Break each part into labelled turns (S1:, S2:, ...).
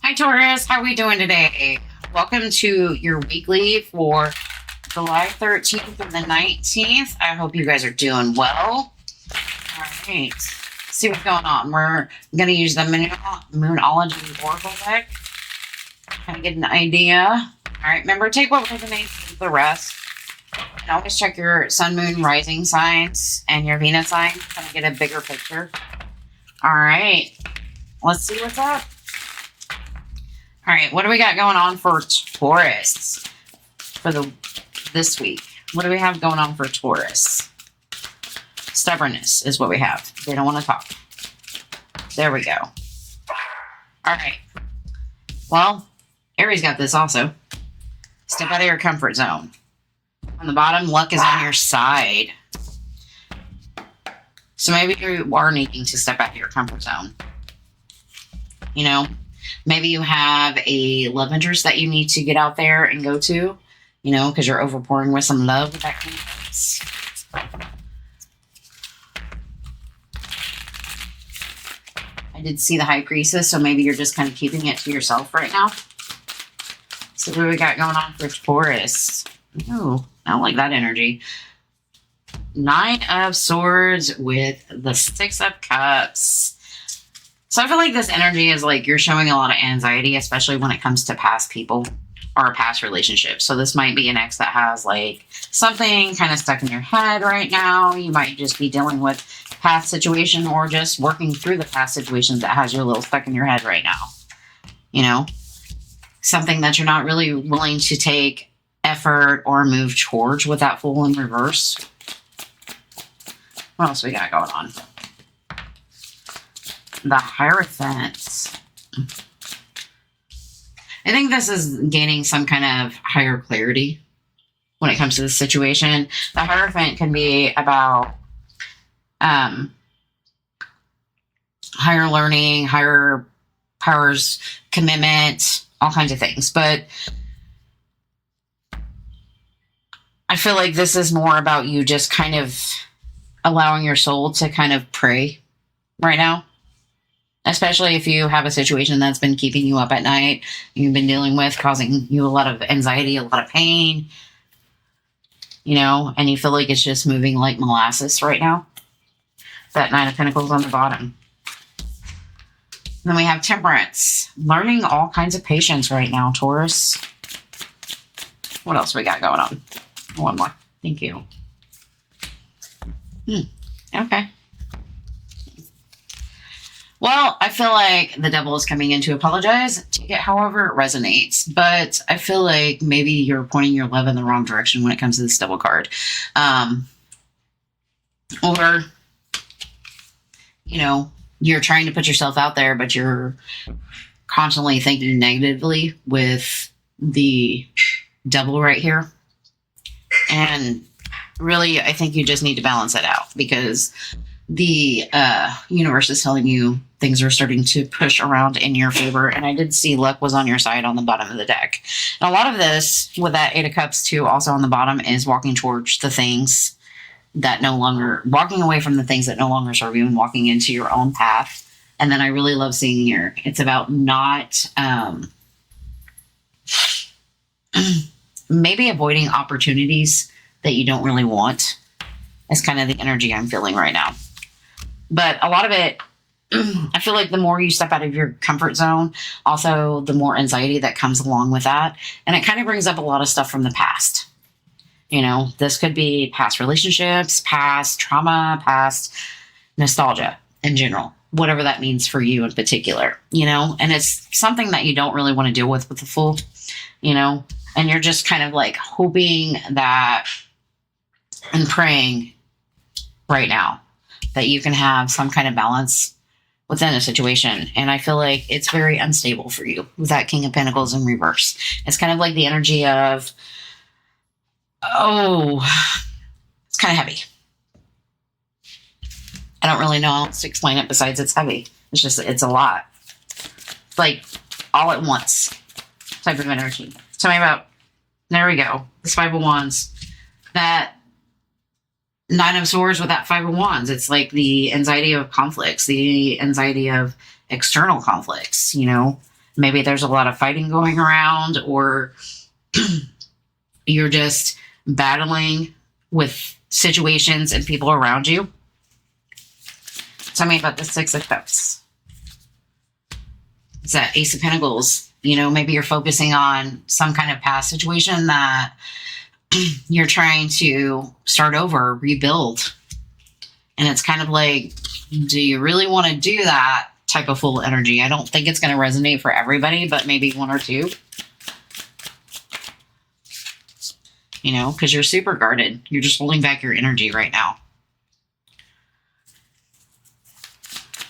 S1: Hi, Taurus. How are we doing today? Welcome to your weekly for July 13th and the 19th. I hope you guys are doing well. All right. See what's going on. We're going to use the Moonology Oracle deck. Kind of get an idea. All right. Remember, take what resonates, leave the rest. And always check your sun, moon, rising signs and your Venus sign. Kind of get a bigger picture. All right. Let's see what's up. All right, what do we got going on for Taurus for this week? What do we have going on for Taurus? Stubbornness is what we have. They don't want to talk. There we go. All right. Well, Aries got this also. Step out of your comfort zone. On the bottom, luck is on your side. So maybe you are needing to step out of your comfort zone. You know? Maybe you have a love interest that you need to get out there and go to, you know, because you're overpouring with some love with that confidence. I did see the High Priestess, so maybe you're just kind of keeping it to yourself right now. So what do we got going on for Taurus? Oh, I don't like that energy. 9 of Swords with the 6 of Cups. So I feel like this energy is like you're showing a lot of anxiety, especially when it comes to past people or past relationships. So this might be an ex that has like something kind of stuck in your head right now. You might just be dealing with past situation or just working through the past situations that has you a little stuck in your head right now. You know, something that you're not really willing to take effort or move towards with that Fool in reverse. What else we got going on? The Hierophant. I think this is gaining some kind of higher clarity when it comes to this situation. The Hierophant can be about higher learning, higher powers, commitment, all kinds of things. But I feel like this is more about you just kind of allowing your soul to kind of pray right now. Especially if you have a situation that's been keeping you up at night, you've been dealing with, causing you a lot of anxiety, a lot of pain, you know, and you feel like it's just moving like molasses right now. That 9 of Pentacles on the bottom. Then we have Temperance. Learning all kinds of patience right now, Taurus. What else we got going on? One more. Thank you. Okay. Well, I feel like the devil is coming in to apologize. Take it however it resonates. But I feel like maybe you're pointing your love in the wrong direction when it comes to this devil card. Or, you know, you're trying to put yourself out there, but you're constantly thinking negatively with the devil right here. And really, I think you just need to balance it out because the universe is telling you things are starting to push around in your favor. And I did see luck was on your side on the bottom of the deck. And a lot of this with that 8 of Cups too, also on the bottom, is walking towards the things that walking away from the things that no longer serve you and walking into your own path. And then I really love seeing here, it's about not, maybe avoiding opportunities that you don't really want. That's kind of the energy I'm feeling right now. But a lot of it, I feel like the more you step out of your comfort zone, also the more anxiety that comes along with that. And it kind of brings up a lot of stuff from the past. You know, this could be past relationships, past trauma, past nostalgia in general, whatever that means for you in particular, you know, and it's something that you don't really want to deal with the Fool, you know, and you're just kind of like hoping that and praying right now that you can have some kind of balance within a situation. And I feel like it's very unstable for you with that King of Pentacles in reverse. It's kind of like the energy of, it's kind of heavy. I don't really know how else to explain it besides it's heavy. It's a lot. It's like all at once type of energy. Tell me about, there we go. This 5 of Wands. That 9 of Swords with that 5 of Wands. It's like the anxiety of conflicts, the anxiety of external conflicts, you know, Maybe there's a lot of fighting going around, or you're just battling with situations and people around you. Tell me about the Six of Cups. It's that Ace of Pentacles. You know, maybe you're focusing on some kind of past situation that you're trying to start over, rebuild. And it's kind of like, do you really want to do that type of full energy? I don't think it's going to resonate for everybody, but maybe one or two. You know, because you're super guarded. You're just holding back your energy right now.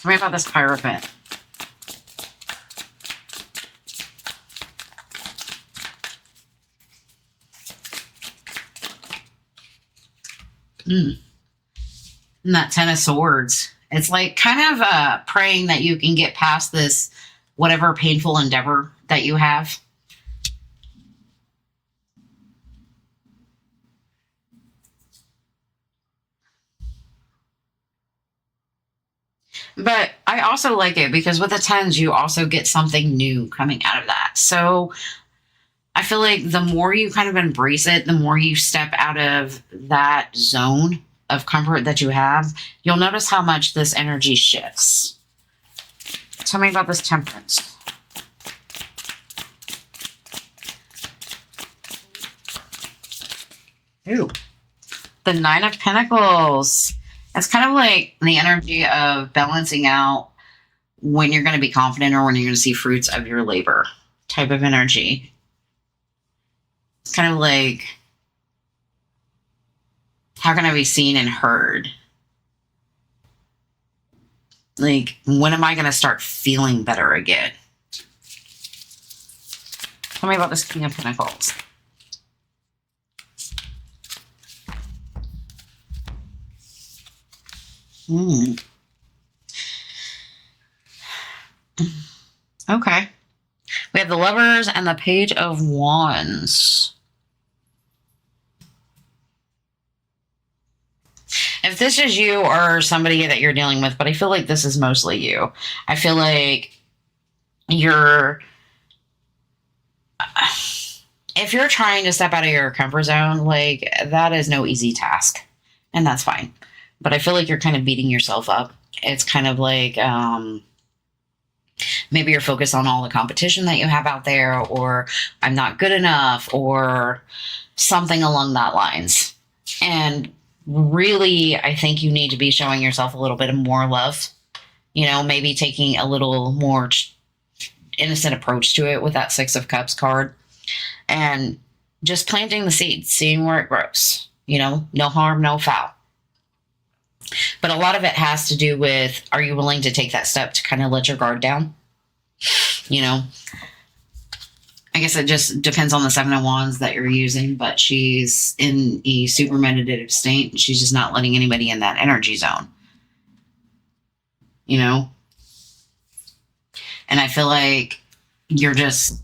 S1: Tell me about this Hierophant. And that Ten of Swords. It's like kind of praying that you can get past this whatever painful endeavor that you have. But I also like it because with the tens, you also get something new coming out of that. So I feel like the more you kind of embrace it, the more you step out of that zone of comfort that you have, you'll notice how much this energy shifts. Tell me about this Temperance. Ooh, the Nine of Pentacles. It's kind of like the energy of balancing out when you're going to be confident or when you're going to see fruits of your labor type of energy. It's kind of like, how can I be seen and heard? Like, when am I going to start feeling better again? Tell me about this King of Pentacles. Okay. We have the Lovers and the Page of Wands. If this is you or somebody that you're dealing with, but I feel like this is mostly you. I feel like if you're trying to step out of your comfort zone, like, that is no easy task, and that's fine. But I feel like you're kind of beating yourself up. It's kind of like, maybe you're focused on all the competition that you have out there, or I'm not good enough, or something along that lines. And really, I think you need to be showing yourself a little bit more love. You know, maybe taking a little more innocent approach to it with that Six of Cups card. And just planting the seeds, seeing where it grows. You know, no harm, no foul. But a lot of it has to do with, are you willing to take that step to kind of let your guard down? You know, I guess it just depends on the Seven of Wands that you're using, but she's in a super meditative state. She's just not letting anybody in that energy zone. You know? And I feel like you're just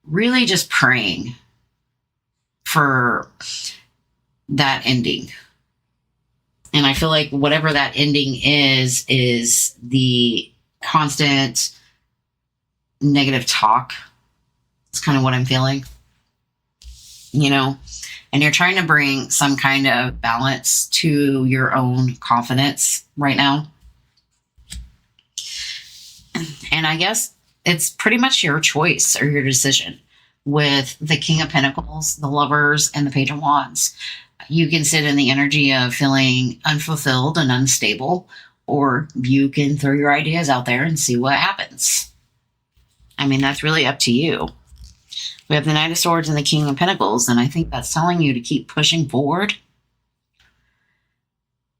S1: really just praying for that ending. And I feel like whatever that ending is the constant negative talk. It's kind of what I'm feeling, you know, and you're trying to bring some kind of balance to your own confidence right now. And I guess it's pretty much your choice or your decision with the King of Pentacles, the Lovers, and the Page of Wands. You can sit in the energy of feeling unfulfilled and unstable, or you can throw your ideas out there and see what happens. I mean, that's really up to you. We have the Knight of Swords and the King of Pentacles, and I think that's telling you to keep pushing forward.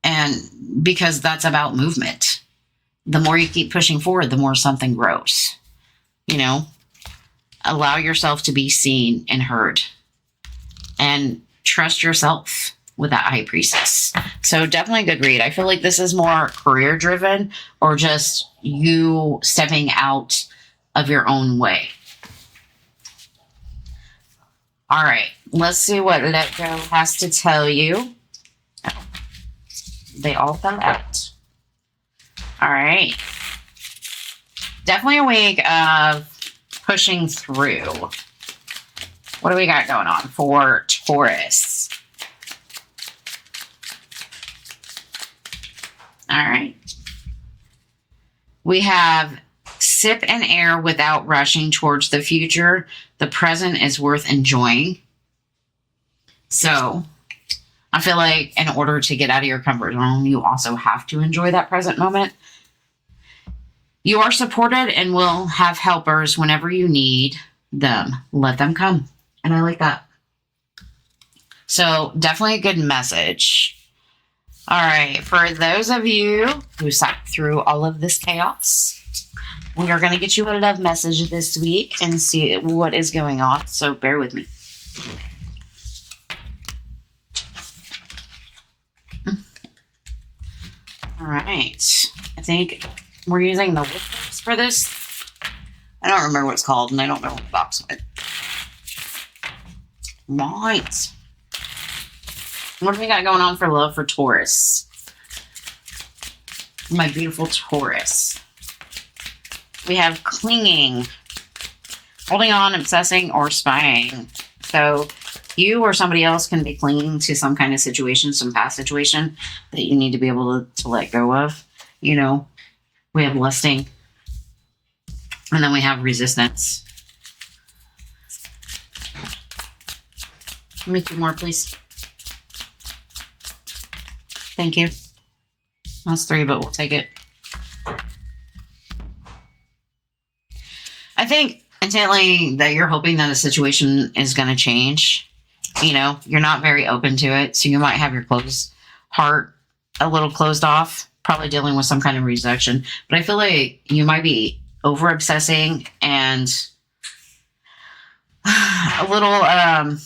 S1: And because that's about movement. The more you keep pushing forward, the more something grows. You know, allow yourself to be seen and heard. And trust yourself with that High Priestess. So definitely a good read. I feel like this is more career driven, or just you stepping out of your own way. All right, let's see what Let Go has to tell you. Oh, they all fell out. All right. definitely a week of pushing through. What do we got going on for Taurus? All right. We have sip and air without rushing towards the future. The present is worth enjoying. So I feel like in order to get out of your comfort zone, you also have to enjoy that present moment. You are supported and will have helpers whenever you need them. Let them come. And I like that. So definitely a good message. All right. For those of you who sat through all of this chaos, we are going to get you a love message this week and see what is going on. So bear with me. All right. I think we're using the whippers for this. I don't remember what it's called, and I don't know what the box went. Right. What do we got going on for love for Taurus? My beautiful Taurus. We have clinging, holding on, obsessing, or spying. So you or somebody else can be clinging to some kind of situation, some past situation that you need to be able to let go of. You know, we have lusting. And then we have resistance. Give me 2 more, please. Thank you. That's 3, but we'll take it. I think intently that you're hoping that a situation is going to change. You know, you're not very open to it. So you might have your heart a little closed off, probably dealing with some kind of rejection. But I feel like you might be over obsessing and a little, I'm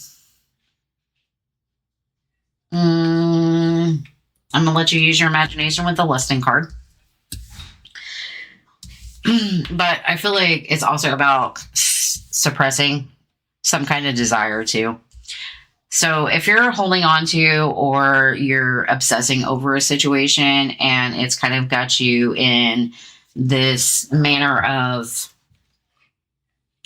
S1: going to let you use your imagination with the lusting card. But I feel like it's also about suppressing some kind of desire too. So if you're holding on to or you're obsessing over a situation and it's kind of got you in this manner of,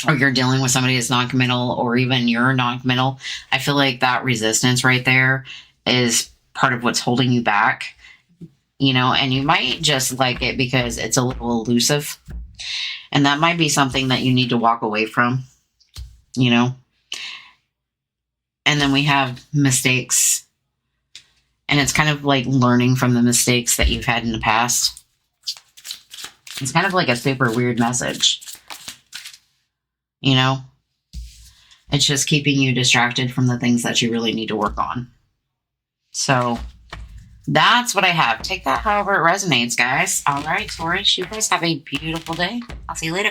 S1: or you're dealing with somebody that's non-committal or even you're non-committal, I feel like that resistance right there is part of what's holding you back. You know, and you might just like it because it's a little elusive. And that might be something that you need to walk away from, you know. And then we have mistakes. And it's kind of like learning from the mistakes that you've had in the past. It's kind of like a super weird message. You know, it's just keeping you distracted from the things that you really need to work on. So that's what I have. Take that however it resonates, guys. All right, Taurus, you guys have a beautiful day. I'll see you later.